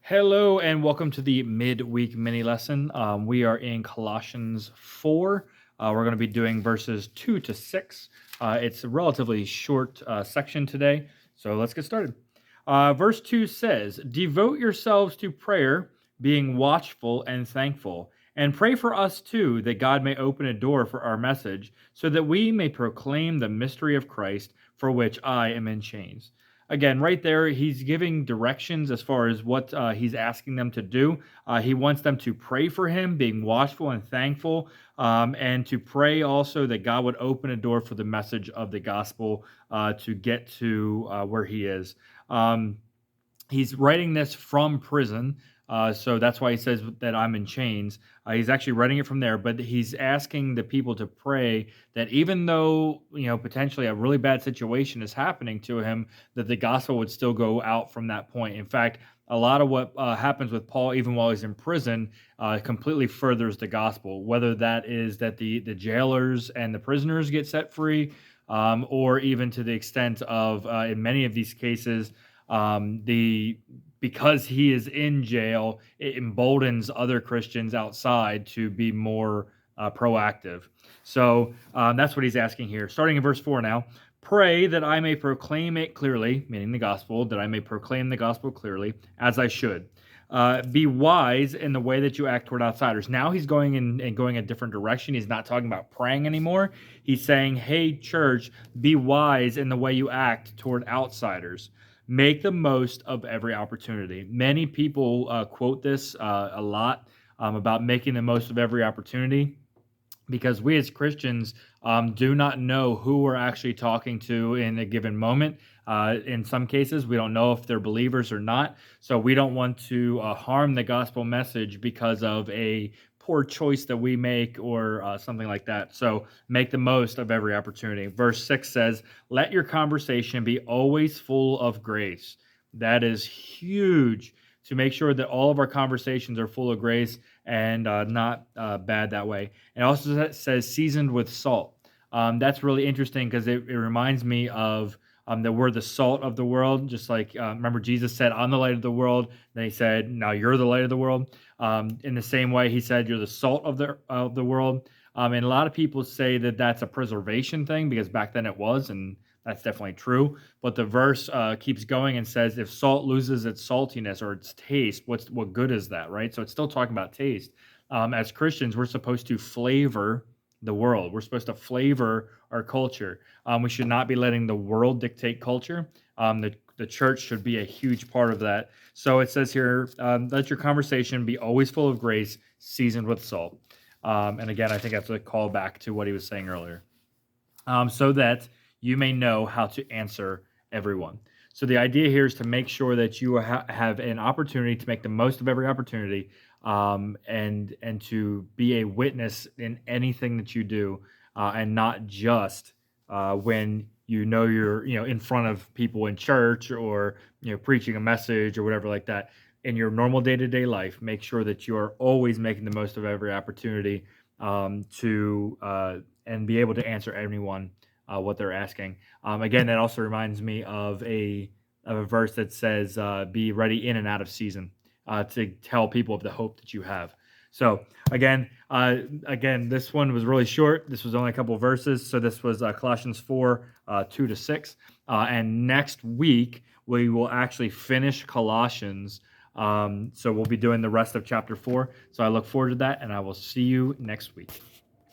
Hello and welcome to the midweek mini lesson. We are in Colossians 4. We're going to be doing verses 2 to 6. It's a relatively short section today, so let's get started. Verse 2 says, "Devote yourselves to prayer, being watchful and thankful, and pray for us too, that God may open a door for our message, so that we may proclaim the mystery of Christ, for which I am in chains." Again, right there, he's giving directions as far as what he's asking them to do. He wants them to pray for him, being watchful and thankful, and to pray also that God would open a door for the message of the gospel to get to where he is. Um, he's writing this from prison. So that's why he says that I'm in chains. He's actually writing it from there, but he's asking the people to pray that even though, potentially a really bad situation is happening to him, that the gospel would still go out from that point. In fact, a lot of what happens with Paul, even while he's in prison, completely furthers the gospel, whether that is that the jailers and the prisoners get set free, or even to the extent of, in many of these cases, the because he is in jail, it emboldens other Christians outside to be more proactive. So that's what he's asking here. Starting in verse 4 now. Pray that I may proclaim it clearly, meaning the gospel, that I may proclaim the gospel clearly, as I should. Be wise in the way that you act toward outsiders. Now he's going in and going a different direction. He's not talking about praying anymore. He's saying, hey, church, be wise in the way you act toward outsiders. Make the most of every opportunity. Many people quote this a lot about making the most of every opportunity, because we as Christians do not know who we're actually talking to in a given moment. In some cases, we don't know if they're believers or not. So we don't want to harm the gospel message because of a poor choice that we make or something like that. So make the most of every opportunity. Verse 6 says, "Let your conversation be always full of grace." That is huge, to make sure that all of our conversations are full of grace and not bad that way. And also says seasoned with salt. That's really interesting because it reminds me of that we're the salt of the world. Just like, remember, Jesus said, "I'm the light of the world." Then he said, "Now you're the light of the world." In the same way, he said, "You're the salt of the world." And a lot of people say that that's a preservation thing, because back then it was, and that's definitely true. But the verse keeps going and says, "If salt loses its saltiness or its taste, what good is that?" Right. So it's still talking about taste. As Christians, we're supposed to flavor the world. We're supposed to flavor our culture. We should not be letting the world dictate culture. The church should be a huge part of that. So it says here, let your conversation be always full of grace, seasoned with salt. And again, I think that's a call back to what he was saying earlier. So that you may know how to answer everyone. So the idea here is to make sure that you have an opportunity to make the most of every opportunity, and to be a witness in anything that you do, and not just when you're in front of people in church, or preaching a message or whatever like that. In your normal day-to-day life, make sure that you are always making the most of every opportunity, to and be able to answer anyone what they're asking. Again, that also reminds me of a verse that says, "Be ready in and out of season," to tell people of the hope that you have. So again, this one was really short. This was only a couple of verses. So this was Colossians 4, 2 to 6. And next week we will actually finish Colossians. So we'll be doing the rest of chapter 4. So I look forward to that, and I will see you next week.